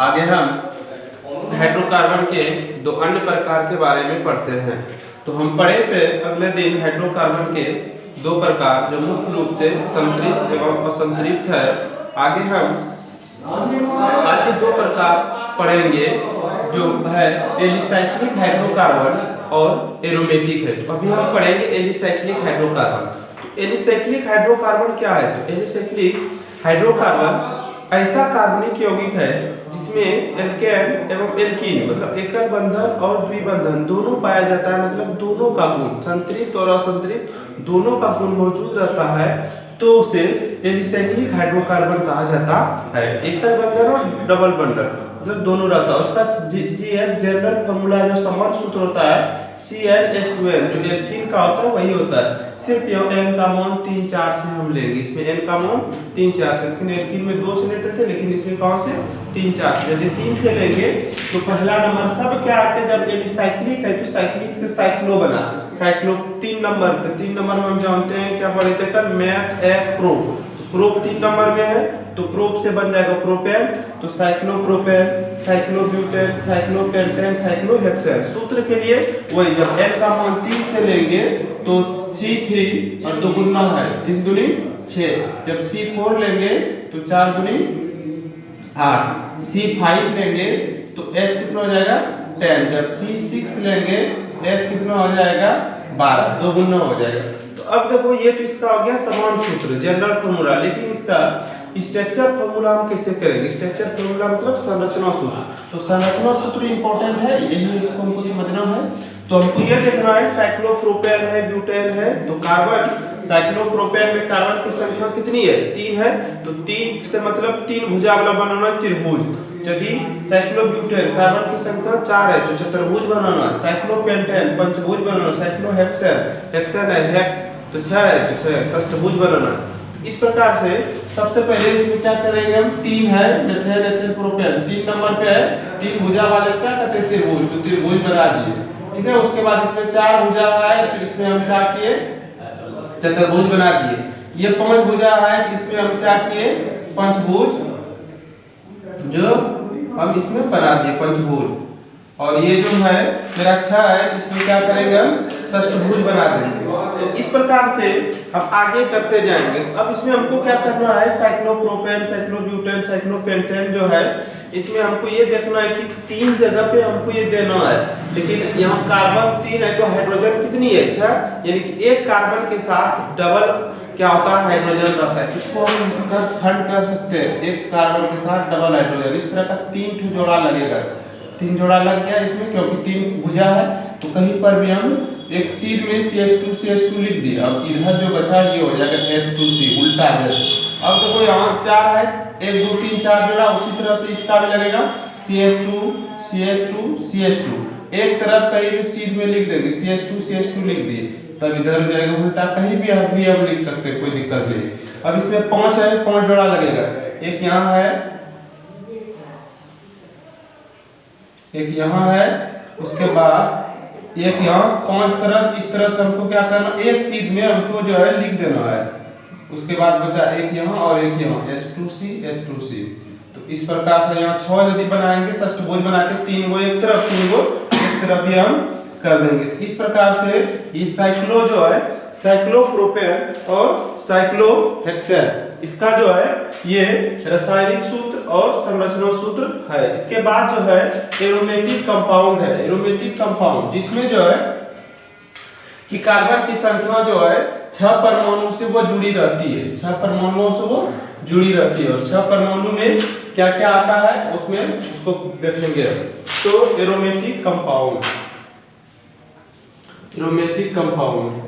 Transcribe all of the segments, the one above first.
आगे हम हाइड्रोकार्बन के दो अन्य प्रकार के बारे में पढ़ते हैं। तो हम पढ़े थे अगले दिन हाइड्रोकार्बन के दो प्रकार जो मुख्य रूप से संतृप्त एवं असंतृप्त है। आगे हम अन्य दो प्रकार पढ़ेंगे जो है एलिसाइक्लिक हाइड्रोकार्बन और एरोमेटिक है। तो अभी हम पढ़ेंगे एलिसाइक्लिक हाइड्रोकार्बन। एलिसाइक्लिक हाइड्रोकार्बन क्या है? तो एलिसाइक्लिक हाइड्रोकार्बन ऐसा कार्बनिक यौगिक है जिसमें एल्केन एवं एल्कीन मतलब एकल बंधन और द्विबंधन दोनों पाया जाता है, मतलब दोनों का गुण संतृप्त और असंतृप्त दोनों का गुण मौजूद रहता है, तो उसे एलिसाइक्लिक हाइड्रोकार्बन कहा जाता है। एकल बंधन और डबल बंधन मतलब दोनों रहता है। उसका जीएफ जनरल फॉर्मूला जो समान सूत्र होता है CnH2n जो एल्कीन का होता है वही होता है। सिर्फ n का मान 3 4 से हम लेंगे। इसमें n का मान 3 4 से, लेकिन एल्कीन में 2 से लेते थे, लेकिन इसमें कौन से 3 4 से। यदि 3 से लेंगे तो पहला नंबर सब क्या आते हैं? जब एलिसाइक्लिक है तो साइक्लिक से साइक्लो बना, साइक्लो 3 नंबर पे। 3 नंबर में हम जानते हैं क्या पढ़े थे कल? मैथ एक प्रोप। प्रोप 3 नंबर में है तो प्रोप से बन जाएगा प्रोपेन, तो साइक्लोप्रोपेन, साइक्लोब्यूटेन, साइक्लोपेंटेन, साइक्लोहेक्सेन। सूत्र के लिए वही, जब n का मान 3 से लेंगे तो C3 और 2 गुना है 3 दूनी 6, जब C4 लेंगे तो 4 दूनी 8, C5 लेंगे तो H कितना हो जाएगा 10, जब C6 लेंगे H कितना हो जाएगा 12, 2 गुना हो जाएगा। तो अब देखो ये तो इसका हो गया समान सूत्र जनरल फॉर्मूला, लेकिन इसका स्ट्रक्चर फॉर्मूला हम कैसे करेंगे? स्ट्रक्चर फॉर्मूला मतलब संरचना सूत्र। तो संरचना सूत्र इंपॉर्टेंट है, यही इसको हमको समझना है। तो हमको ये देखना है साइक्लोप्रोपेन है, ब्यूटेन है, तो कार्बन साइक्लोप्रोपेन में कार्बन की संख्या कितनी है? 3 है, तो 3 से मतलब 3 भुजा वाला बनाना है त्रिभुज। यदि साइक्लोब्यूटेन कार्बन की संख्या 4 है तो चतुर्भुज बनाना है, साइक्लोपेंटेन पंचभुज बनाना, साइक्लोहेक्सेन हेक्सेन है हेक्स तो 6 है तो 6 षष्ठभुज बनाना। इस प्रकार से सबसे पहले इसमें क्या करेंगे हम? 3 है मेथेन एथेन प्रोपेन 3 नंबर पे है, 3 भुजा वाले क्या कहते हैं? त्रिभुज, तो त्रिभुज बना दिए, ठीक है। उसके बाद इसमें 4 भुजा है तो इसमें हम क्या किए? चतुर्भुज बना दिए। ये 5 भुजा है तो इसमें हम क्या किए? पंचभुज जो हम इसमें बना दिए पंचभुज। और ये जो है मेरा 6 है तो इसमें क्या करेंगे? हम षष्ठभुज बना देंगे। तो इस प्रकार से हम आगे करते जाएंगे। अब इसमें हमको क्या करना है? साइक्लोप्रोपेन, साइक्लोब्यूटेन, साइक्लोपेंटेन जो है इसमें हमको ये देखना है कि 3 जगह पे हमको ये देना है, लेकिन यहाँ कार्बन 3 है तो हाइड्रोजन कितनी है? 6, यानी कि एक कार्बन के साथ डबल क्या होता है? हाइड्रोजन रहता है। इसको हम खंड कर सकते हैं, एक कार्बन के साथ डबल हाइड्रोजन। इस तरह का 3 जोड़ा लगेगा, 3 जोड़ा लग गया इसमें, क्योंकि 3 भुजा है तो कहीं पर भी हम एक सीध में CH2 लिख दिए। अब इधर जो बचा ये हो जाएगा H2C उल्टा जैसे। अब देखो यहाँ 4 है, 1 2 3 4 जोड़ा, उसी तरह से इसका भी लगेगा CH2 एक तरफ कहीं भी सीध में लिख देंगे CH2 लिख दिए, तब इधर हो जाएगा उल्टा। कहीं भी हम लिख सकते हैं, कोई दिक्कत नहीं। अब इसमें 5 है, 5 जोड़ा लगेगा, एक यहाँ है एक यहाँ है, उसके बाद एक यहाँ 5 तरफ। इस तरह से हमको क्या करना? एक सीध में हमको जो है लिख देना है। उसके बाद बचा एक यहाँ और एक यहाँ H2C। तो इस प्रकार से यहाँ 6 यदि बनाएंगे षष्ठभुज बना के 3 गो एक तरफ 3 गो एक तरफ भी हम कर देंगे। तो इस प्रकार से ये साइक्लो जो है साइक्लोप्रोपेन और साइक्लोहेक्सेन इसका जो है ये रासायनिक सूत्र और संरचना सूत्र है। इसके बाद जो है एरोमेटिक कंपाउंड है, एरोमेटिक कंपाउंड जिसमें जो है कि कार्बन की संख्या जो है 6 परमाणु से वो जुड़ी रहती है, 6 परमाणुओं से वो जुड़ी रहती है। और 6 परमाणु में क्या क्या आता है उसमें उसको देखेंगे। तो एरोमेटिक कंपाउंड, एरोमेटिक कंपाउंड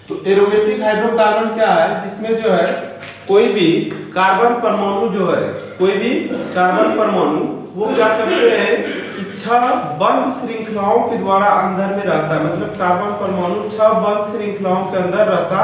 तो एरोमेटिक हाइड्रोकार्बन क्या है? जिसमें जो है कोई भी कार्बन परमाणु जो है, कोई भी कार्बन परमाणु वो क्या करते हैं कि 6 बंद श्रृंखलाओं के द्वारा अंदर में रहता है। मतलब कार्बन परमाणु 6 बंद श्रृंखलाओं के अंदर रहता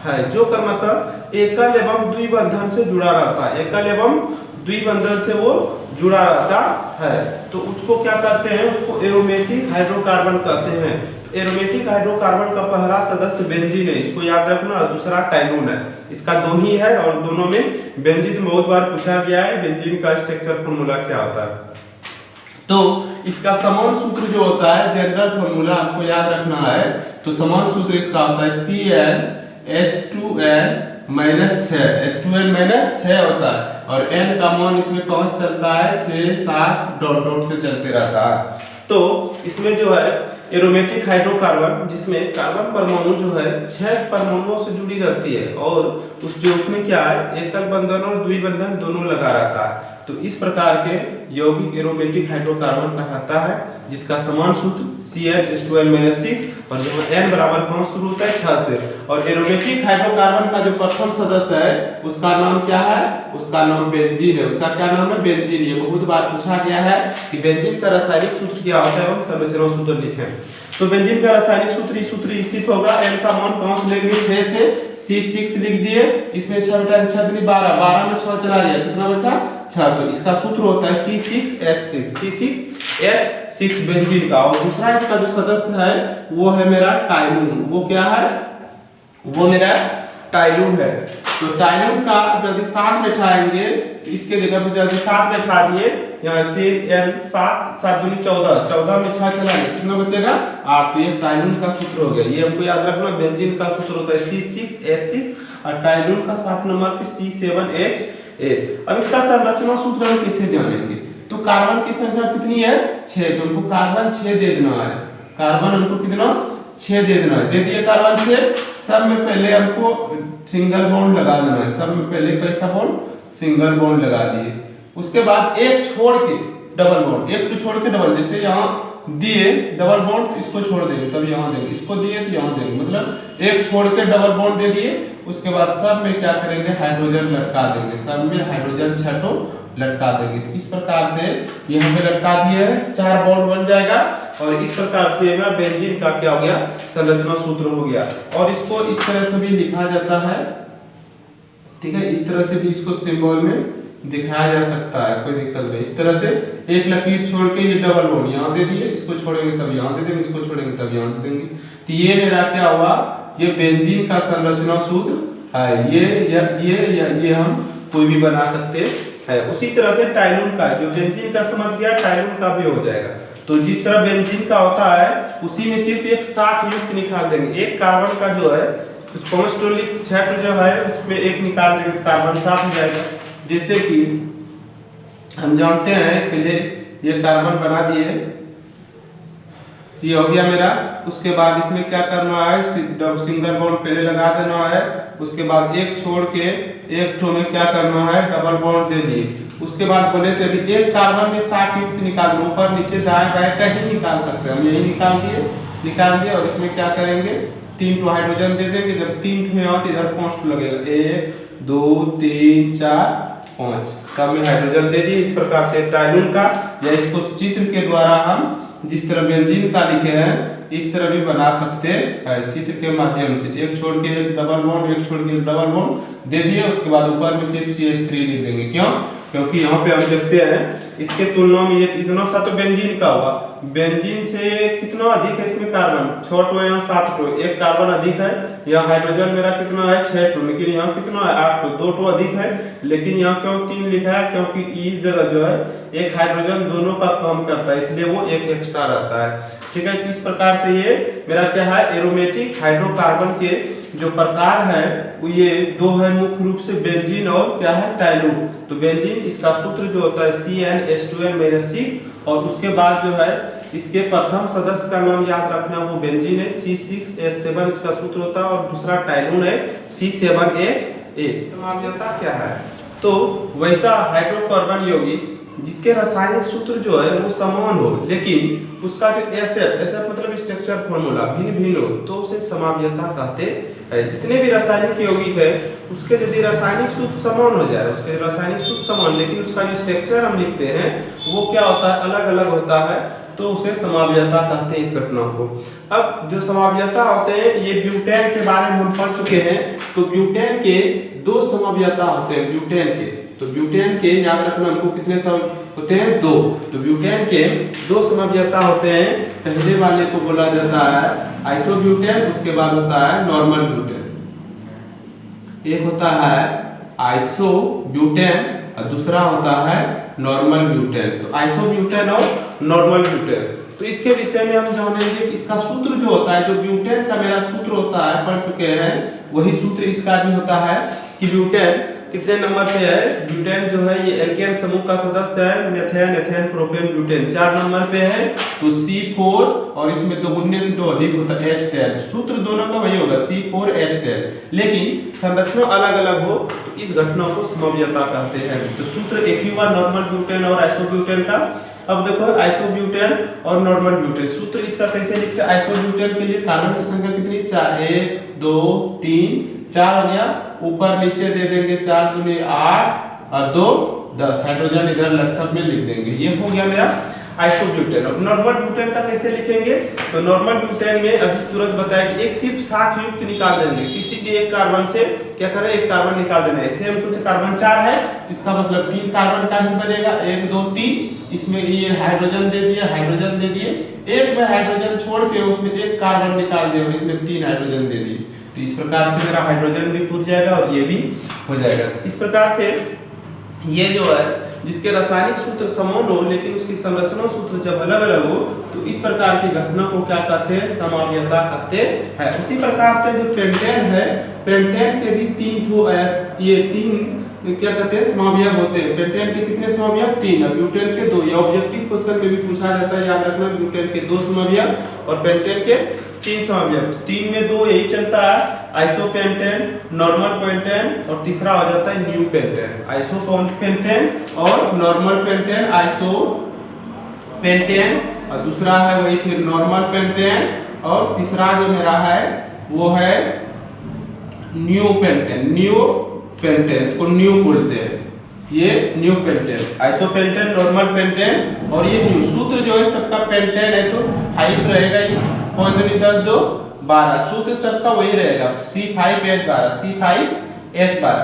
है, जो क्रमशः एकल एवं द्विबंधन से जुड़ा रहता है, एकल एवं द्विबंधन से वो जुड़ा रहता है। तो उसको क्या कहते हैं? उसको एरोमेटिक हाइड्रोकार्बन कहते हैं। एरोमेटिक हाइड्रोकार्बन का पहला सदस्य बेंजीन है, इसको याद रखना, और दूसरा टाइलून है। इसका दो ही है और दोनों में बेंजीन बहुत बार पूछा गया है, बेंजीन का स्ट्रक्चर फॉर्मूला क्या होता है। तो इसका समान सूत्र जो होता है, जनरल फॉर्मूला आपको याद रखना है। तो समान सूत्र इसका होता है CnH2n -6, H2n -6 होता है, और n का मान इसमें कौन चलता है, 6 7 डॉट डॉट से चलते रहता है। तो इसमें जो है एरोमेटिक हाइड्रोकार्बन, जिसमें कार्बन परमाणु जो है 6 परमाणुओं से जुड़ी रहती है, और उसमें क्या है, एकल बंधन और द्विबंधन दोनों लगा रहता है। तो इस प्रकार के यौगिक एरोमेटिक हाइड्रोकार्बन कहलाता है, जिसका समान सूत्र CnH2n-6, और जहाँ n बराबर कौन शुरू होता है, 6 से। और एरोमेटिक हाइड्रोकार्बन का जो प्रथम सदस्य है उसका नाम क्या है, उसका नाम बेंजीन है। उसका क्या नाम है, बेंजीन। ये बहुत बार पूछा गया है कि बेंजीन का रासायनिक सूत्र क्या होता है, हम संरचना सूत्र लिखें। तो बेंजीन का रासायनिक सूत्र स्थित होगा, n का मान कौन से लेंगे, 6 से C6 लिख दिए। इसमें 6 बटा 6 दूनी 12, 12 में 6 चला गया, कितना बचा, 6। तो इसका सूत्र होता है C6H6 बेंजीन का। और दूसरा इसका जो सदस्य है वो है मेरा टाइलून। वो क्या है, वो मेरा टाइलून है। तो टाइलून का यदि 7 बैठाएंगे, इसके जगह पे यदि 7 बैठा दिए, यहाँ से n 7 7 दूनी 14, 14 में 6 चला गया, कितना बचेगा, 8। तो ये टाइलून का सूत्र हो गया। ये हमको याद रखना, बेंजीन का सूत्र होता है C6H6 और टाइलून का 7 नंबर पे C7H8। अब इसका संरचना सूत्र हम कैसे जानेंगे, तो कार्बन की संख्या कितनी है, 6। तो हमको कार्बन 6 दे देना है, कार्बन हमको कितना, 6 दे देना है। दे दिए कार्बन 6। सब में पहले हमको सिंगल बॉन्ड लगा देना है, सब में पहले कैसा बॉन्ड, सिंगल बॉन्ड लगा दिए। उसके बाद एक छोड़ के डबल बॉन्ड, एक को छोड़ के डबल, जैसे यहाँ दिए डबल बॉन्ड तो इसको छोड़ देंगे तब यहाँ देंगे, इसको दिए तो यहाँ देंगे, मतलब एक छोड़ के डबल बॉन्ड दे दिए। उसके बाद सब में क्या करेंगे, हाइड्रोजन लटका देंगे, सब में हाइड्रोजन 6 लटका देंगे। तो इस प्रकार से यहाँ पे लटका दिए हैं, 4 बॉन्ड बन जाएगा। और इस प्रकार से मेरा बेंजीन का क्या हो गया, संरचना सूत्र हो गया। और इसको इस तरह से भी लिखा जाता है, ठीक है, इस तरह से भी इसको सिंबल में दिखाया जा सकता है, कोई दिक्कत नहीं। इस तरह से एक लकीर छोड़ के ये डबल बॉन्ड यहाँ दे दिए, इसको छोड़ेंगे तब यहाँ दे देंगे, इसको छोड़ेंगे तब यहाँ दे देंगे। तो ये मेरा क्या हुआ, ये बेंजीन का संरचना सूत्र है। ये हम कोई भी बना सकते हैं। उसी तरह से टाइलून का, जो बेंजीन का समझ गया, टाइलून का भी हो जाएगा। तो जिस तरह बेंजीन का होता है उसी में सिर्फ एक साथ युक्त निकाल देंगे। एक कार्बन का जो है कुछ 5 टोलिक 6 जो है उसमें एक निकाल देंगे, कार्बन 7 हो जाएगा। जैसे कि हम जानते हैं, पहले ये कार्बन बना दिए, ये हो गया मेरा। उसके बाद इसमें क्या करना है, सिंगल बॉन्ड पहले लगा देना है। उसके बाद एक छोड़ के एक ठो में क्या करना है, डबल बॉन्ड दे दिए। उसके बाद बोले तो अभी एक कार्बन में 7 युक्त निकाल दो, ऊपर नीचे दाएं बाएं कहीं निकाल सकते हैं, हम यही निकाल दिए। और इसमें क्या करेंगे, 3 टो हाइड्रोजन दे देंगे। जब 3 ठो यहाँ तो इधर 5 टो लगेगा, 1 2 3 4 5, सब में हाइड्रोजन दे दिए। इस प्रकार से टाइलून का, या इसको चित्र के द्वारा हम जिस तरह बेंजीन का लिखे हैं इस तरह भी बना सकते हैं, चित्र के माध्यम से। एक छोड़ के डबल बॉन्ड, एक छोड़ के डबल बॉन्ड दे दिए। उसके बाद ऊपर में सिर्फ CH3 लिख देंगे। क्यों, क्योंकि यहाँ पे हम देखते हैं इसके तुलना में ये इतना सा तो बेंजीन का हुआ, बेंजीन से कितना अधिक है इसमें कार्बन, 6 टो यहाँ 7 टो, एक कार्बन अधिक है। यहाँ हाइड्रोजन मेरा कितना है, 6 टो, लेकिन यहाँ कितना है, 8 टो, 2 टो अधिक है। लेकिन यहाँ क्यों 3 लिखा है, क्योंकि इस जगह जो है एक हाइड्रोजन दोनों का काम करता है, इसलिए वो एक एक्स्ट्रा रहता है। ठीक है, तो इस प्रकार से ये मेरा क्या है, एरोमेटिक हाइड्रोकार्बन के जो प्रकार है वो ये 2 है मुख्य रूप से, बेंजीन और क्या है, टाइलून। तो बेंजीन, इसका सूत्र जो होता है CnH2n-6, और उसके बाद जो है इसके प्रथम सदस्य का नाम याद रखना, वो बेंजीन है, C6H7 इसका सूत्र होता है। और दूसरा टाइलून है C7H8। समाव्यता क्या है, तो वैसा हाइड्रोकार्बन यौगिक जिसके रासायनिक सूत्र जो है वो समान हो, लेकिन उसका जो SF मतलब स्ट्रक्चर फॉर्मूला भिन्न भिन्न हो, तो उसे समाव्यता कहते हैं। जितने भी रासायनिक यौगिक है उसके यदि रासायनिक सूत्र समान हो जाए, उसके रासायनिक सूत्र समान, लेकिन उसका जो स्ट्रक्चर हम लिखते हैं वो क्या होता है, अलग अलग होता है, तो उसे समाव्यता कहते हैं इस घटना को। अब जो समाव्यता होते हैं, ये ब्यूटेन के बारे में हम पढ़ चुके हैं। तो ब्यूटेन के 2 समाव्यता होते हैं, ब्यूटेन के। तो ब्यूटेन के याद रखना हमको कितने होते हैं 2। तो ब्यूटेन के 2 समव्यता होते हैं। पहले वाले को बोला जाता है आइसोब्यूटेन, उसके बाद होता है नॉर्मल ब्यूटेन। एक होता है आइसोब्यूटेन और दूसरा होता है नॉर्मल ब्यूटेन। तो आइसोब्यूटेन और नॉर्मल ब्यूटेन, तो इसके विषय में हम जानेंगे। इसका सूत्र जो होता है, जो ब्यूटेन का मेरा सूत्र होता है, पढ़ चुके हैं, वही सूत्र इसका भी होता है कि ब्यूटेन कितने नंबर पे है। ब्यूटेन जो है ये एल्केन समूह का सदस्य है। Methane, ethane, propane, butane 4 number पे है। तो C4 और इसमें 2 गुने से 2 अधिक होता है H10। सूत्र दोनों का वही होगा C4H10, लेकिन संरचना अलग अलग हो तो इस घटना को समव्यता कहते हैं। तो सूत्र एक ही हुआ नॉर्मल ब्यूटेन और आइसोब्यूटेन का। अब देखो आइसोब्यूटेन और नॉर्मल ब्यूटेन, सूत्र इसका कैसे लिखते हैं। आइसोब्यूटेन के लिए कार्बन की संख्या कितनी, 4, 1 2 3 4 हो गया। ऊपर नीचे दे देंगे 4 दूनी 8 और 2 10। हाइड्रोजन इधर लटसम में लिख देंगे। ये हो गया मेरा आइसोब्यूटेन। अब नॉर्मल ब्यूटेन का कैसे लिखेंगे। तो नॉर्मल ब्यूटेन में अभी तुरंत बताया कि एक सिर्फ शाख युक्त निकाल देंगे। किसी भी एक कार्बन से क्या करें, एक कार्बन निकाल देना है। ऐसे हम कुछ कार्बन 4 है, इसका मतलब 3 कार्बन का ही बनेगा। 1 2 3, इसमें ये हाइड्रोजन दे दिए, हाइड्रोजन दे दिए। एक में हाइड्रोजन छोड़ के उसमें एक कार्बन निकाल दिए और इसमें 3 हाइड्रोजन दे दिए। तो इस प्रकार से मेरा हाइड्रोजन भी पूछ जाएगा और ये भी हो जाएगा। इस प्रकार से ये जो है जिसके रासायनिक सूत्र समान हो लेकिन उसकी संरचना सूत्र जब अलग अलग हो तो इस प्रकार की घटना को क्या कहते हैं, समव्यता कहते हैं। उसी प्रकार से जो पेंटेन है, पेंटेन के भी 3 ये 3 क्या कहते हैं समव्यव होते हैं। पेंटेन के कितने समव्यव, 3 और ब्यूटेन के 2। ये ऑब्जेक्टिव क्वेश्चन में भी पूछा जाता है, याद रखना। ब्यूटेन के 2 समव्यव और पेंटेन के 3 समव्यव। 3 में 2 यही चलता है, आइसोपेंटेन, नॉर्मल पेंटेन और तीसरा हो जाता है न्यू पेंटेन। आइसोपेंटेन और नॉर्मल पेंटेन, आइसोपेंटेन और दूसरा है वही फिर नॉर्मल पेंटेन और तीसरा जो मेरा है वो है न्यू पेंटेन। न्यू पेंटेन, इसको न्यू बोलते हैं। ये new pentane, isopentane, normal pentane और ये न्यू। सूत्र जो है सबका पेंटेन है तो 5 रहेगा ही, 5 दूनी 10 2 12। सूत्र सबका वही रहेगा C5H12, C5H12।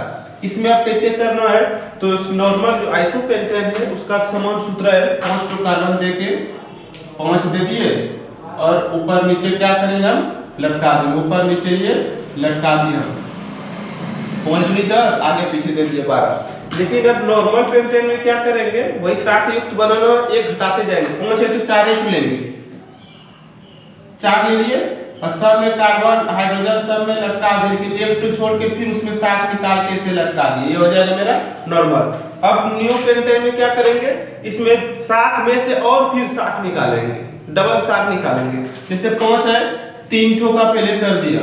इसमें आप कैसे करना है तो नॉर्मल जो आइसोपेंटेन है उसका समान सूत्र है, 5 कार्बन देके 5 दे दिए और ऊपर नीचे क्या करेंगे हम, लटका देंगे। ऊपर नीचे ये लटका दिए हम, 5 दूनी 10, आगे पीछे दे दिए 12। लेकिन अब नॉर्मल पेंटेन में क्या करेंगे, वही शाख युक्त बनाना, एक घटाते जाएंगे। 5 है तो 4 एक लेंगे, 4 ले लिए और सब में कार्बन हाइड्रोजन सब में लटका दे, लेकिन एक तो छोड़ के फिर उसमें शाख निकाल के इसे लटका दिए। ये हो जाएगा मेरा नॉर्मल। अब न्यू पेंटेन में क्या करेंगे, इसमें शाख में से और फिर शाख निकालेंगे, डबल शाख निकालेंगे। जैसे 5 है, 3 ठो का पहले कर दिया,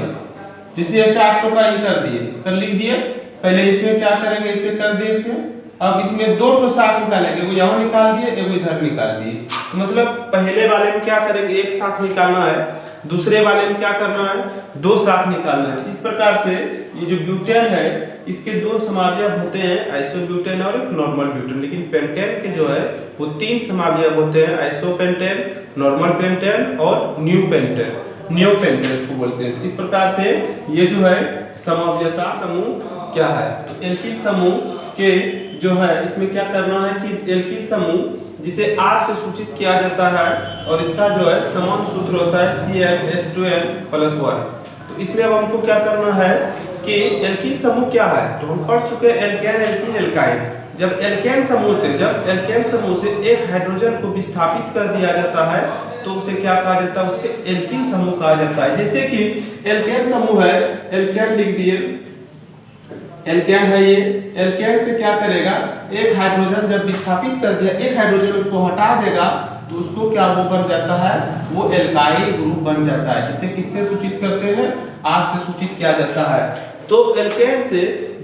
जिसे 4 ठो का ही कर दिए, कर लिख दिए। पहले इसमें क्या करेंगे, इसे कर दिए इसमें। अब इसमें 2 ठो शाख निकालेंगे, वो यहाँ निकाल दिए, एगो इधर निकाल दिए। तो मतलब पहले वाले में क्या करेंगे, एक शाख निकालना है, दूसरे वाले में क्या करना है, 2 शाख निकालना है। इस प्रकार से ये जो ब्यूटेन है इसके 2 समावयव होते हैं, आइसोब्यूटेन और एक नॉर्मल ब्यूटेन। लेकिन पेंटेन के जो है वो 3 समावयव होते हैं, आइसोपेंटेन, नॉर्मल पेंटेन और न्यू पेंटेन। न्यू पेंटेन इसको बोलते हैं। इस प्रकार से ये जो है समव्यता समूह क्या है। तो एल्किल समूह के जो है इसमें क्या करना है कि एल्किल समूह जिसे R से सूचित किया जाता है और इसका जो है समान सूत्र होता है CnH2n+1। तो इसमें अब हमको क्या करना है कि एल्किल समूह क्या है, तो हम पढ़ चुके हैं एल्केन, एल्कीन, एल्काइन। जब एल्केन समूह से एक हाइड्रोजन को विस्थापित कर दिया जाता है तो उसे क्या कहा जाता है, उसके एल्किल समूह कहा जाता है। जैसे कि एल्केन समूह है, एल्केन लिख दिए, एल्केन है ये। एल्केन से क्या करेगा, एक हाइड्रोजन जब विस्थापित कर दिया, एक हाइड्रोजन उसको हटा देगा तो उसको क्या वो बन जाता है, वो एल्काइल ग्रुप बन जाता है। जिसे किससे सूचित करते हैं, R से सूचित किया जाता है। तो एल्केन से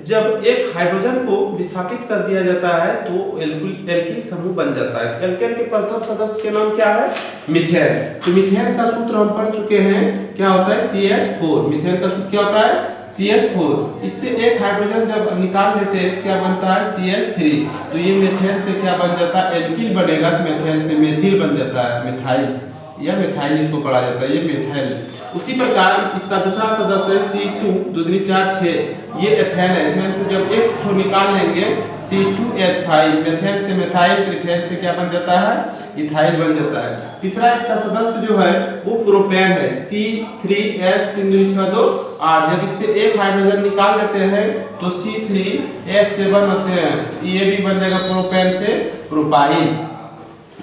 जब एक हाइड्रोजन को विस्थापित कर दिया जाता है तो एल्किल समूह बन जाता है। एल्केन के प्रथम सदस्य के नाम क्या है, मीथेन। तो मीथेन का सूत्र हम पढ़ चुके हैं, क्या होता है CH4। मीथेन का सूत्र क्या होता है CH4। इससे एक हाइड्रोजन जब निकाल लेते हैं क्या बनता है CH3। तो ये मीथेन से क्या बन जाता है, एल्किल बनेगा, तो मीथेन से मेथिल बन जाता है, मिथाइल। या मिथाइल इसको पढ़ा जाता है, ये मिथाइल। उसी प्रकार इसका दूसरा सदस्य है C2 2 दूनी 4 6, ये एथेन है। एथेन से जब एक ठो निकाल लेंगे C2H5, मेथेन से मिथाइल, इथेन से क्या बन जाता है, इथाइल बन जाता है। तीसरा इसका सदस्य जो है वो प्रोपेन है, C3H 3 दूनी 6 2 8, जब इससे एक हाइड्रोजन निकाल लेते हैं तो C3H7 होते हैं, तो ये भी बन जाएगा प्रोपेन से प्रोपाइल।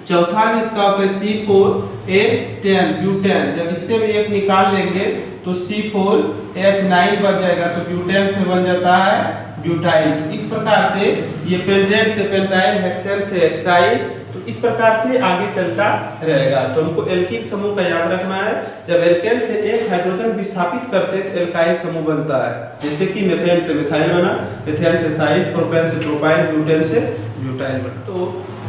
चौथा इसका होता है C4H10 ब्यूटेन, जब इससे भी एक निकाल लेंगे तो C4H9 बन जाएगा, तो ब्यूटेन से बन जाता है ब्यूटाइल। तो इस प्रकार से ये पेंटेन से पेंटाइल, हेक्सेन से हेक्साइल, तो इस प्रकार से आगे चलता रहेगा। तो हमको एल्किल समूह का याद रखना है, जब एल्केन से एक हाइड्रोजन विस्थापित करते हैं तो एल्काइल समूह बनता है, जैसे कि मेथेन से मिथाइल बना, एथेन से साइल, प्रोपेन से प्रोपाइल, ब्यूटेन से ब्यूटाइल बना। तो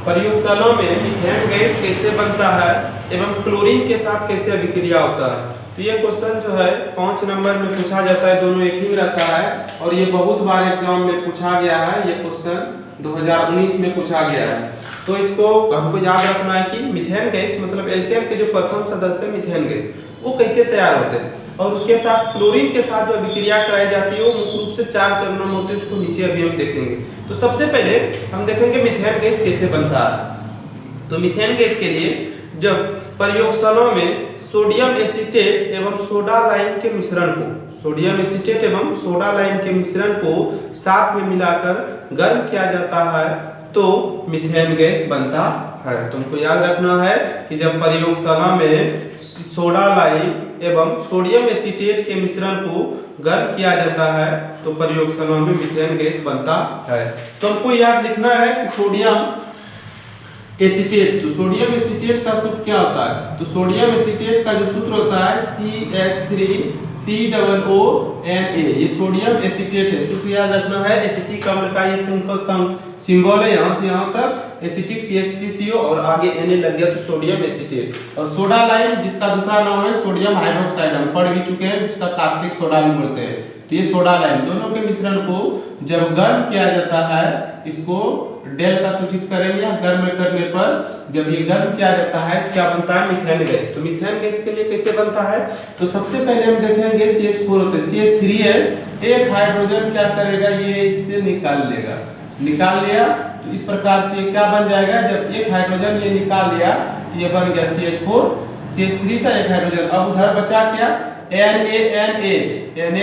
प्रयोगशालाओं में मीथेन गैस कैसे बनता है एवं क्लोरीन के साथ कैसे अभिक्रिया होता है, तो ये क्वेश्चन जो है 5 नंबर में पूछा जाता है, दोनों एक ही रहता है और ये बहुत बार एग्जाम में पूछा गया है। ये क्वेश्चन 2019 में पूछा गया है, तो इसको हमको याद रखना है कि मीथेन गैस मतलब एल्केन के जो प्रथम सदस्य मीथेन गैस वो कैसे तैयार होते हैं, और उसके साथ क्लोरीन के साथ जो अभिक्रिया कराई जाती है वो मुख्य रूप से 4 चरणों में होती है, उसको नीचे अभी हम देखेंगे। तो सबसे पहले हम देखेंगे मीथेन गैस कैसे बनता है। तो मीथेन गैस के लिए जब प्रयोगशाला में सोडियम एसीटेट एवं सोडा लाइम के मिश्रण को, सोडियम एसीटेट एवं सोडा लाइम के मिश्रण को साथ में मिलाकर गर्म किया जाता है तो मीथेन गैस बनता है। तुमको याद रखना है कि जब प्रयोगशाला में सोडा लाइम एवं सोडियम एसीटेट के मिश्रण को गर्म किया जाता है तो प्रयोगशाला में मीथेन गैस बनता है। तो हमको याद लिखना है कि सोडियम एसीटेट, तो सोडियम एसीटेट का सूत्र क्या होता है, तो सोडियम एसीटेट का जो सूत्र होता है CH3COONA, ये सोडियम एसीटेट है। सूत्र याद रखना है, एसिटिक अम्ल का ये सिंबल है, यहाँ से यहाँ तक एसिटिक CH3CO और आगे Na लग गया तो सोडियम एसीटेट। और सोडा लाइम जिसका दूसरा नाम है सोडियम हाइड्रोक्साइड, हम पढ़ भी चुके हैं, जिसका कास्टिक सोडा भी बोलते हैं। तो ये सोडा लाइम दोनों के मिश्रण को जब गर्म किया जाता है, इसको डेल का सूचित करेंगे, गर्म करने पर जब ये गर्म किया जाता है तो क्या बनता है, मीथेन गैस। तो मीथेन गैस के लिए कैसे बनता है, तो सबसे पहले हम देखेंगे CH4 होते हैं, CH3 है, एक हाइड्रोजन क्या करेगा, ये इससे निकाल लेगा, निकाल लिया तो इस प्रकार से क्या बन जाएगा, जब एक हाइड्रोजन ये निकाल लिया तो ये बन गया CH4, CH3 था एक हाइड्रोजन, अब उधर बचा क्या Na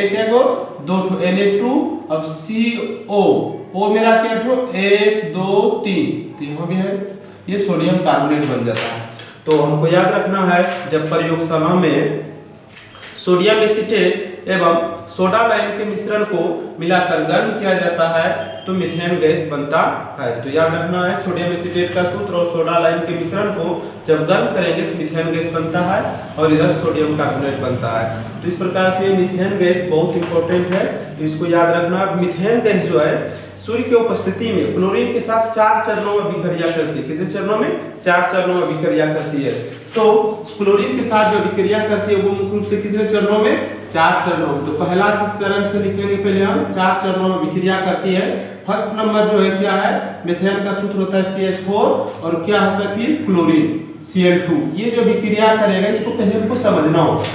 क्या को 2 Na2, अब CO, O मेरा क्या ठो 1 2 3, तो यहाँ भी है, ये सोडियम कार्बोनेट बन जाता है। तो हमको याद रखना है जब प्रयोगशाला में सोडियम एसीटेट एवं सोडा लाइम के मिश्रण को मिलाकर गर्म किया जाता है तो मीथेन गैस बनता है। तो याद रखना है सोडियम एसीटेट का सूत्र और सोडा लाइम के मिश्रण को जब गर्म करेंगे तो मीथेन गैस बनता है और इधर सोडियम कार्बोनेट बनता है। तो इस प्रकार से मीथेन गैस बहुत इंपॉर्टेंट है, तो इसको याद रखना। मीथेन गैस जो है सूर्य की उपस्थिति में क्लोरीन के साथ 4 चरणों में अभिक्रिया करती है। कितने चरणों में, 4 चरणों में अभिक्रिया करती है। तो क्लोरीन के साथ जो अभिक्रिया करती है वो मुख्य रूप से कितने चरणों में, 4 चरणों में। तो पहला चरण से लिखेंगे पहले हम, 4 चरणों में अभिक्रिया करती है। फर्स्ट नंबर जो है क्या है, मीथेन का सूत्र होता है CH4 और क्या होता है फिर क्लोरीन Cl2। ये जो अभिक्रिया करेगा इसको पहले हमको समझना होगा,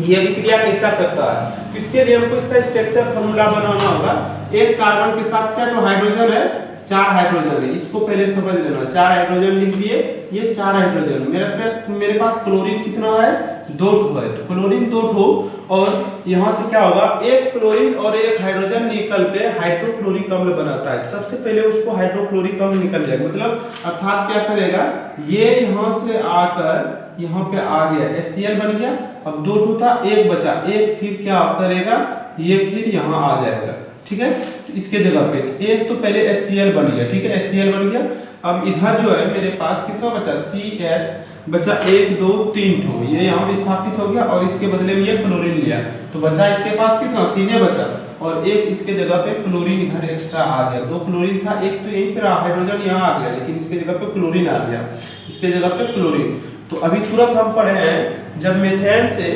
ये अभिक्रिया कैसा करता है। तो इसके लिए हमको इसका स्ट्रक्चर फॉर्मूला बनाना होगा। एक कार्बन के साथ क्या तो हाइड्रोजन है, 4 हाइड्रोजन है, इसको पहले समझ लेना। 4 हाइड्रोजन लिख दिए, ये 4 हाइड्रोजन। मेरे पास क्लोरीन कितना है, 2 है, तो क्लोरीन 2 और यहाँ से क्या होगा, एक क्लोरीन और एक हाइड्रोजन निकल के हाइड्रोक्लोरिक अम्ल बनाता है। सबसे पहले उसको हाइड्रोक्लोरिक अम्ल निकल जाएगा, मतलब अर्थात क्या करेगा, ये यहाँ से आकर यहाँ पे आ गया, HCl बन गया। अब 2 था, एक बचा, एक फिर क्या करेगा, ये फिर यहाँ आ जाएगा, ठीक है। तो इसके जगह पे एक तो पहले HCl बन गया, ठीक है, HCl बन गया। अब इधर जो है मेरे पास कितना बचा, CH बचा 1 2 3 ठो, ये यहाँ विस्थापित हो गया और इसके बदले में ये क्लोरीन लिया, तो बचा इसके पास कितना, 3 बचा और एक इसके जगह पे क्लोरीन इधर एक्स्ट्रा आ गया। 2 क्लोरीन था, एक तो यहीं पे हाइड्रोजन यहाँ आ गया, लेकिन इसके जगह पे क्लोरीन आ गया, इसके जगह पे क्लोरीन। तो अभी तुरंत हम पढ़े हैं जब मीथेन से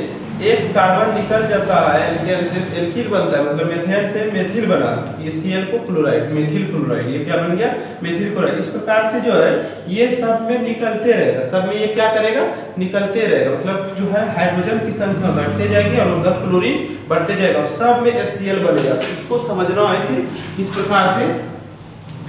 एक कार्बन निकल जाता है एल्केन से एल्किल बनता है, मतलब मेथेन से मेथिल बना, ये Cl को क्लोराइड, मेथिल क्लोराइड, ये क्या बन गया, मेथिल क्लोराइड। इस प्रकार से जो है ये सब में निकलते रहेगा, सब में ये क्या करेगा, निकलते रहेगा, मतलब जो है हाइड्रोजन की संख्या बढ़ते जाएगी और उधर क्लोरीन बढ़ते जाएगा और सब में HCl बनेगा। तो इसको समझना ऐसे इस प्रकार से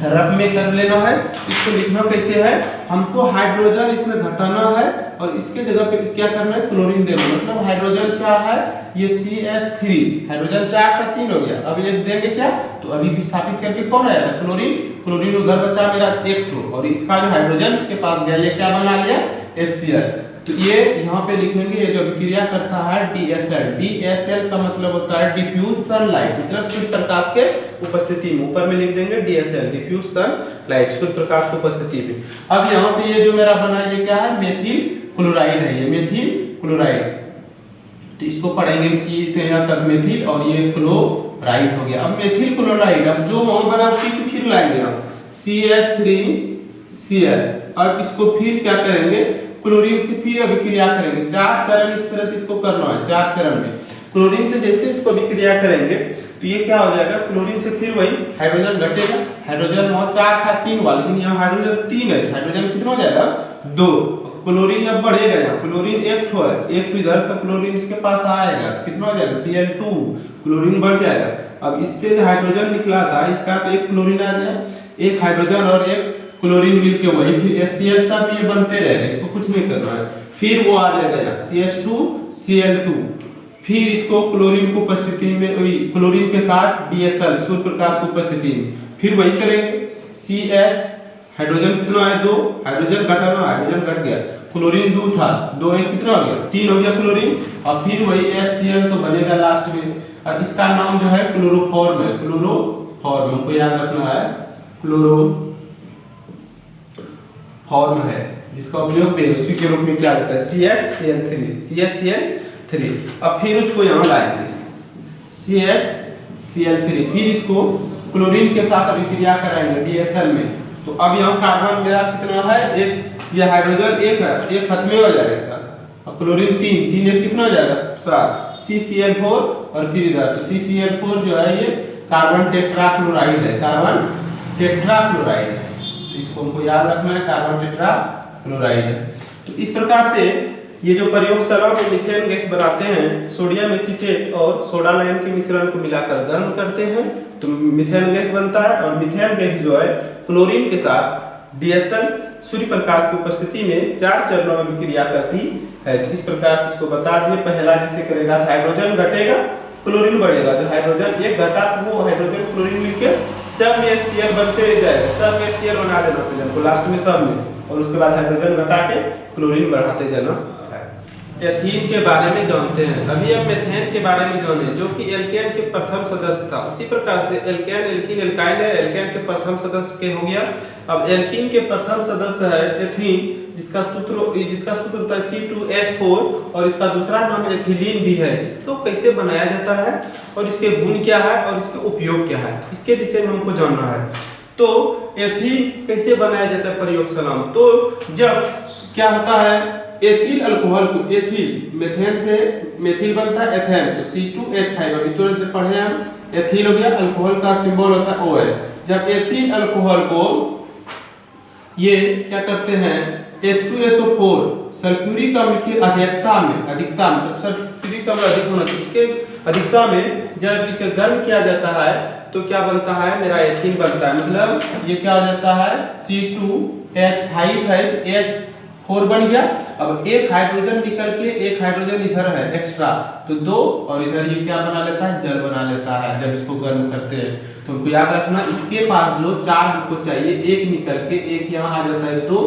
रफ में कर लेना है। इसको लिखना कैसे है, हमको हाइड्रोजन इसमें घटाना है और इसके जगह पे क्या करना है, क्लोरीन देना, मतलब हाइड्रोजन क्या है, ये CH3, हाइड्रोजन 4 का 3 हो गया, अब ये देंगे क्या, तो अभी विस्थापित करके कौन आया था, क्लोरीन, क्लोरीन उधर बचा मेरा 1 टू और इसका जो हाइड्रोजन इसके पास गया, ये क्या बना लिया, HCl। तो ये यहाँ पे लिखेंगे, ये जो अभिक्रिया करता है DSL, DSL का मतलब होता है डिफ्यूज सनलाइट, मतलब सूर्य प्रकाश के उपस्थिति में, ऊपर में लिख देंगे DSL, diffuse sunlight, Surya Prakash की उपस्थिति में। अब यहाँ पे ये जो मेरा बना ये क्या है, मेथिल क्लोराइड है, ये मेथिल क्लोराइड, तो इसको पढ़ेंगे कि यहाँ तक मेथिल और ये क्लोराइड हो गया। अब मेथिल क्लोराइड, अब जो वहां बना उसी को फिर लाएंगे हम CH3Cl, अब इसको फिर क्या करेंगे, क्लोरीन से फिर अभिक्रिया करेंगे, 4 चरण इस तरह से इसको करना है, 4 चरण में क्लोरीन से जैसे इसको अभिक्रिया करेंगे तो ये क्या हो जाएगा, क्लोरीन से फिर वही हाइड्रोजन घटेगा, हाइड्रोजन वहां 4 था 3 वाला, लेकिन यहाँ हाइड्रोजन 3 है, हाइड्रोजन कितना हो जाएगा 2, क्लोरीन अब बढ़ेगा, यहाँ क्लोरीन 1 ठो है, 1 तो इधर का क्लोरीन इसके पास आएगा तो कितना हो जाएगा Cl2, क्लोरीन बढ़ जाएगा। अब इससे हाइड्रोजन निकला था इसका तो एक क्लोरीन आ गया, एक हाइड्रोजन और एक क्लोरीन मिलके वही फिर HCl सब ये बनते रहेगा, इसको कुछ नहीं करना है, फिर वो आ जाएगा यहाँ CH2Cl2, फिर इसको क्लोरीन की उपस्थिति में वही क्लोरीन के साथ DSL सूर्य प्रकाश की उपस्थिति में फिर वही करेंगे, CH हाइड्रोजन कितना है 2, हाइड्रोजन घटाना, हाइड्रोजन घट गया, क्लोरीन 2 था, 2 एक कितना हो गया 3 हो गया क्लोरीन, और फिर वही HCl तो बनेगा लास्ट में, और इसका नाम जो है क्लोरोफॉर्म है, क्लोरोफॉर्म हमको याद रखना है, क्लोरोफॉर्म है, जिसका उपयोग बेरुसी के रूप में किया जाता है, CHCl3, अब फिर उसको यहाँ लाएंगे CHCl3, फिर इसको क्लोरीन के साथ अभिक्रिया कराएंगे DSL में, तो अब यहाँ कार्बन मेरा कितना है, एक, ये हाइड्रोजन 1 है, 1 खत्म हो जाएगा इसका, और क्लोरीन 3 एक कितना हो जाएगा 7, CCl4 और फिर इधर तो CCl4 जो है ये कार्बन टेट्राक्लोराइड है, कार्बन टेट्राक्लोराइड है, तो इसको हमको याद रखना है, कार्बन टेट्राक्लोराइड है। तो इस प्रकार से ये जो प्रयोगशाला में मीथेन गैस बनाते हैं, सोडियम एसीटेट और सोडा लाइम के मिश्रण को मिलाकर गर्म करते हैं तो मीथेन गैस बनता है, और मीथेन गैस जो है क्लोरीन के साथ DSL सूर्य प्रकाश की उपस्थिति में 4 चरणों में विक्रिया करती है। तो इस प्रकार से इसको बता दिए, पहला जैसे करेगा हाइड्रोजन घटेगा, क्लोरीन बढ़ेगा, जो हाइड्रोजन एक घटा तो वो हाइड्रोजन क्लोरीन मिलकर सब में HCl बनते जाएगा, सब में HCl बना देना पहले हमको लास्ट में सब में, और उसके बाद हाइड्रोजन घटा के क्लोरीन बढ़ाते जाना है। एथीन के बारे में जानते हैं, अभी हम मेथेन के बारे में जाने, जो कि एल्केन के प्रथम सदस्य था। उसी प्रकार से एल्केन, एल्कीन, एल्काइल है, एल्केन के प्रथम सदस्य के हो गया। अब एल्कीन के प्रथम सदस्य है एथीन, जिसका सूत्र होता है C2H4 और इसका दूसरा नाम एथिलीन भी है। इसको कैसे बनाया जाता है और इसके गुण क्या है और इसके उपयोग क्या है, इसके विषय में हमको जानना है। तो एथीन कैसे बनाया जाता है प्रयोगशाला में, तो जब क्या होता है, एथिल अल्कोहल को, एथिल मेथेन से मेथिल बनता है एथेन, तो C2H5 अभी तुरंत पढ़े हम, एथिल हो गया, अल्कोहल का सिंबल होता है OL। जब एथिल अल्कोहल को ये क्या करते हैं, H2SO4 सल्फ्यूरिक अम्ल की अधिकता में, जब सल्फ्यूरिक अम्ल अधिक होना चाहिए उसके अधिकता में जब इसे गर्म किया जाता है तो क्या बनता है, मेरा एथीन बनता है। मतलब ये क्या हो जाता है, C2H5 है तो H4 बन गया। अब एक हाइड्रोजन निकल के एक हाइड्रोजन इधर है एक्स्ट्रा, तो 2 और इधर ये क्या बना लेता है, जल बना लेता है जब इसको गर्म करते हैं। तो हमको याद रखना, इसके पास जो 4 हमको चाहिए, एक निकल के एक यहाँ आ जाता है, तो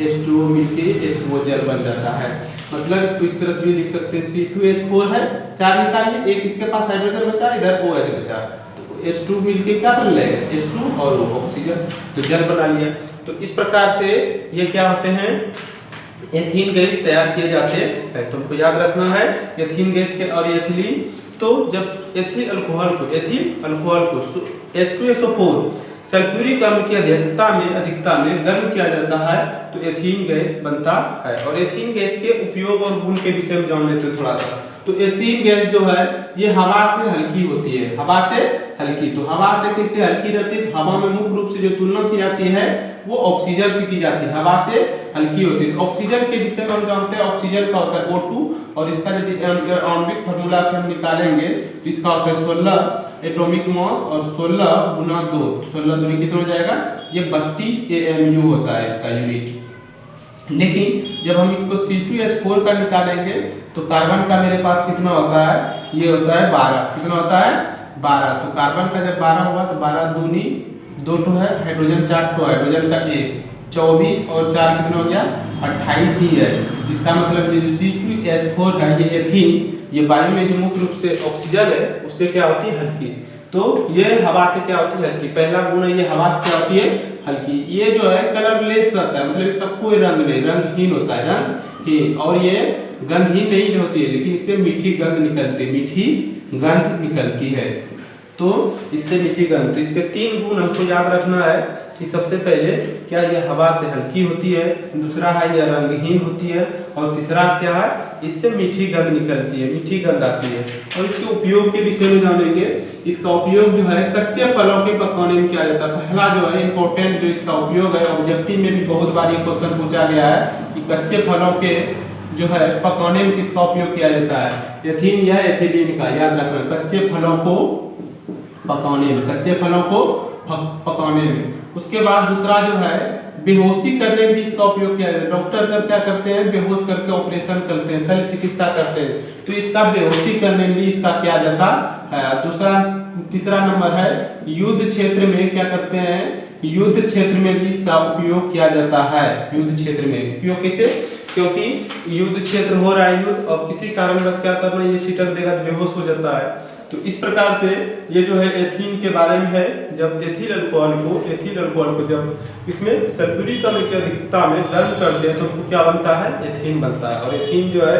H2O मिलके H2O जल बन जाता है। मतलब इसको इस तरह से भी लिख सकते हैं, C2H4 है, 4 निकालिए, एक इसके पास हाइड्रोजन बचा, इधर OH बचा, तो H2 मिलके क्या बन जाएगा, H2 और ऑक्सीजन, तो जल बना लिया। तो इस प्रकार से ये क्या होते हैं, एथीन गैस तैयार किए जाते हैं। तुमको याद रखना है एथीन गैस के और एथिलीन। तो जब एथिल अल्कोहल को H2SO4 सल्फ्यूरिक अम्ल की अधिकता में गर्म किया जाता है तो एथीन गैस बनता है। और एथीन गैस के उपयोग और गुण के विषय में जान लेते हैं थोड़ा सा। तो एसीन गैस जो है ये हवा से हल्की होती है, हवा से हल्की। तो हवा से कैसे हल्की रहती है? तो हवा में मुख्य रूप से जो तुलना की जाती है वो ऑक्सीजन से की जाती है, हवा से हल्की होती है। तो ऑक्सीजन के विषय में हम जानते हैं ऑक्सीजन का होता है O2, और इसका यदि आणविक फार्मूला से हम निकालेंगे तो इसका होता है 16 एटॉमिक मास, और 16 गुना 2, 16 दूनी कितना हो जाएगा? ये 32 AMU होता है इसका यूनिट। लेकिन जब हम इसको C2H4 का निकालेंगे तो कार्बन का मेरे पास कितना होता है? ये होता है 12। कितना होता है? 12। तो कार्बन का जब 12 होगा तो 12 दूनी 2 तो है, हाइड्रोजन 4 तो हाइड्रोजन का 1, 24 और 4 कितना हो गया? 28 ही है। इसका मतलब ये जो C2H4 है ये एथीन, ये वायु में जो मुख्य रूप से ऑक्सीजन है उससे क्या होती है? हल्की। तो ये हवा से क्या होती है? हल्की। पहला गुण है ये हवा से क्या होती है? हल्की। ये जो है कलरलेस रहता है, मतलब इसका कोई रंग नहीं, रंगहीन होता है, रंगहीन। और ये गंधहीन नहीं होती है, लेकिन इससे मीठी गंध निकलती है, मीठी गंध निकलती है। तो इससे मीठी गंध। तो इसके 3 गुण हमको याद रखना है कि सबसे पहले क्या ये हवा से हल्की होती है, दूसरा है ये रंगहीन होती है, और तीसरा क्या है? इससे मीठी गंध निकलती है, मीठी गंध आती है। और इसके उपयोग के विषय में जानेंगे। इसका उपयोग जो है कच्चे फलों के पकाने में किया जाता है। पहला जो है इंपॉर्टेंट जो इसका उपयोग है, ऑब्जेक्टिव में भी बहुत बार ये क्वेश्चन पूछा गया है कि कच्चे फलों के जो है पकाने में किसका उपयोग किया जाता है? एथीन या एथिलीन का, याद रखना। कच्चे फलों को पकाने में, कच्चे फलों को पकाने में। उसके बाद दूसरा जो है बेहोशी करने में भी इसका उपयोग किया जाता है। डॉक्टर सब क्या करते हैं? बेहोश करके ऑपरेशन करते हैं, शल्य चिकित्सा करते हैं, तो इसका बेहोशी करने में भी इसका किया जाता है। दूसरा तीसरा नंबर है युद्ध क्षेत्र में क्या करते हैं? युद्ध क्षेत्र में भी इसका उपयोग किया जाता है। युद्ध क्षेत्र में उपयोग कैसे? क्योंकि युद्ध क्षेत्र हो रहा है, युद्ध, और किसी कारणवश क्या करना, ये छिटक देगा तो बेहोश हो जाता है। तो इस प्रकार से ये जो है एथीन के बारे में है। जब एथिल अल्कोहल को जब इसमें सल्फ्यूरिक अम्ल की अधिकता में गर्म करते हैं तो क्या बनता है? एथीन बनता है। और एथीन जो है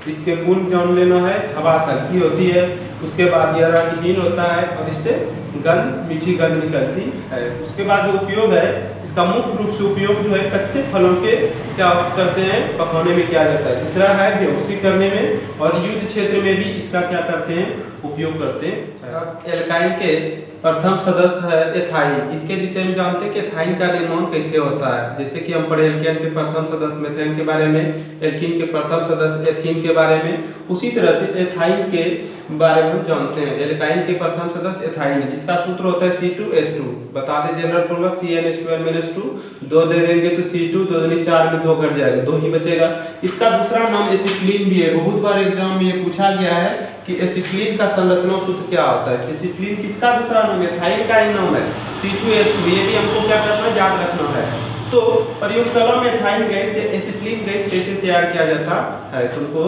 इसके गुण जान लेना है, हवा से हल्की होती है, उसके बाद यह रंगहीन होता है, और इससे गंध, मीठी गंध निकलती है। उसके बाद जो उपयोग है इसका मुख्य रूप से उपयोग जो है कच्चे फलों के क्या करते हैं? पकाने में किया जाता है। दूसरा है बेहोशी करने में, और युद्ध क्षेत्र में भी इसका क्या करते हैं? उपयोग करते हैं। एल्काइन के प्रथम सदस्य है एथाइन। इसके विषय में जानते हैं कि एथाइन का निर्माण कैसे होता है। जैसे कि हम पढ़े एल्केन के प्रथम सदस्य मीथेन के बारे में, एल्कीन के प्रथम सदस्य एथीन के बारे में, उसी तरह से एथाइन के बारे में हम जानते हैं। एल्काइन के प्रथम सदस्य एथाइन है, जिसका सूत्र होता है C2H2। बता दें जनरल फॉर्मूला CnH2n-2, 2 दे देंगे तो C2, 2 दूनी 4 में 2 घट जाएगा, 2 ही बचेगा। इसका दूसरा नाम एसिटिलीन भी है। बहुत बार एग्जाम में ये पूछा गया है कि एसिटिलीन का संरचना सूत्र क्या होता है। एसिटिलीन किसका दूसरा नाम है? एथाइन का ही नाम है C2H2। ये भी हमको क्या करना है? याद रखना है। तो प्रयोगशाला में एथाइन गैस या एसिटिलीन गैस कैसे तैयार किया जाता है, तुमको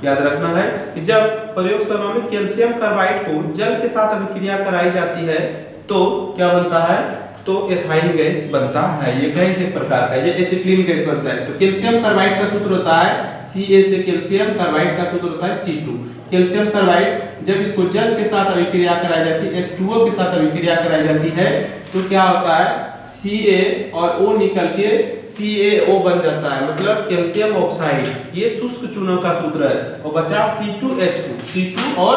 याद रखना है कि जब प्रयोगशाला में कैल्शियम कार्बाइड को जल के साथ अभिक्रिया कराई जाती है तो क्या बनता है? तो एथाइन गैस बनता है। ये गैस एक प्रकार का, ये एसिटिलीन गैस बनता है। तो कैल्शियम कार्बाइड का सूत्र होता है Ca से कैल्शियम कार्बाइड का सूत्र होता है C2। कैल्शियम कार्बाइड जब इसको जल के साथ अभिक्रिया कराई जाती है, H2O के साथ अभिक्रिया कराई जाती है, तो क्या होता है? Ca और O निकल के CaO बन जाता है, मतलब कैल्शियम ऑक्साइड। ये शुष्क चूना का सूत्र है। और बचा C2H2, C2 और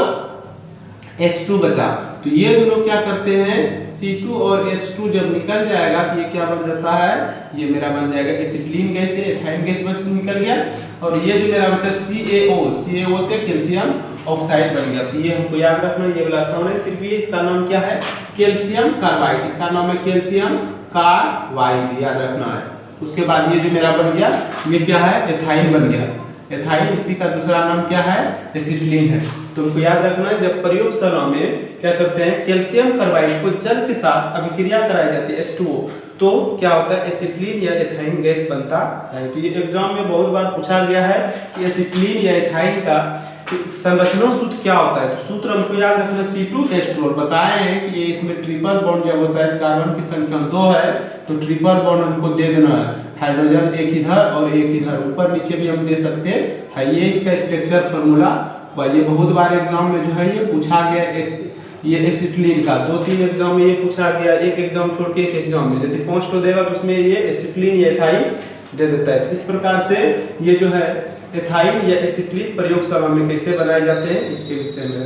H2 बचा। तो ये दोनों क्या करते हैं? C2 और H2 जब निकल जाएगा तो ये क्या बन जाता है? ये मेरा बन जाएगा एसिटिलीन गैस से एथाइन गैस बच निकल गया। और ये जो मेरा बचा CaO से कैल्शियम ऑक्साइड बन गया। तो ये हमको याद रखना, ये वाला आसान है। सिर्फ ये इसका नाम क्या है? Calcium carbide. इसका नाम है कैल्शियम कार्बाइड, याद रखना है। उसके बाद ये जो मेरा बन गया ये क्या है? एथाइन बन गया। एथाइन, इसी का दूसरा नाम क्या है? एसिटिलीन है। तो उनको याद रखना है। जब प्रयोगशाला में क्या करते हैं? कैल्शियम कार्बाइड को जल के साथ अभिक्रिया कराई जाती है H2O, तो क्या होता है? एसिटिलीन या एथाइन गैस बनता है। तो ये एग्जाम में बहुत बार पूछा गया है कि एसिटिलीन या एथाइन का संरचना सूत्र क्या होता है। तो सूत्र हमको याद रखना C2H2। और बताए हैं कि ये इसमें ट्रिपल बॉन्ड जब होता है, कार्बन की संख्या 2 है तो ट्रिपल बॉन्ड हमको दे देना है। हाइड्रोजन एक इधर और एक इधर, ऊपर नीचे भी हम दे सकते हैं। ये इसका स्ट्रक्चर फॉर्मूला। ये बहुत बार एग्जाम में जो है ये पूछा गया। ये एसिटिलीन का 2-3 एग्जाम में ये पूछा गया, एक एग्जाम छोड़ के एक एग्जाम में। यदि 5 तो देगा तो उसमें ये एसिटिलीन या एथाइन दे देता है। तो इस प्रकार से ये जो है एथाइल या एसिटिलीन प्रयोगशाला में कैसे बनाए जाते हैं इसके विषय में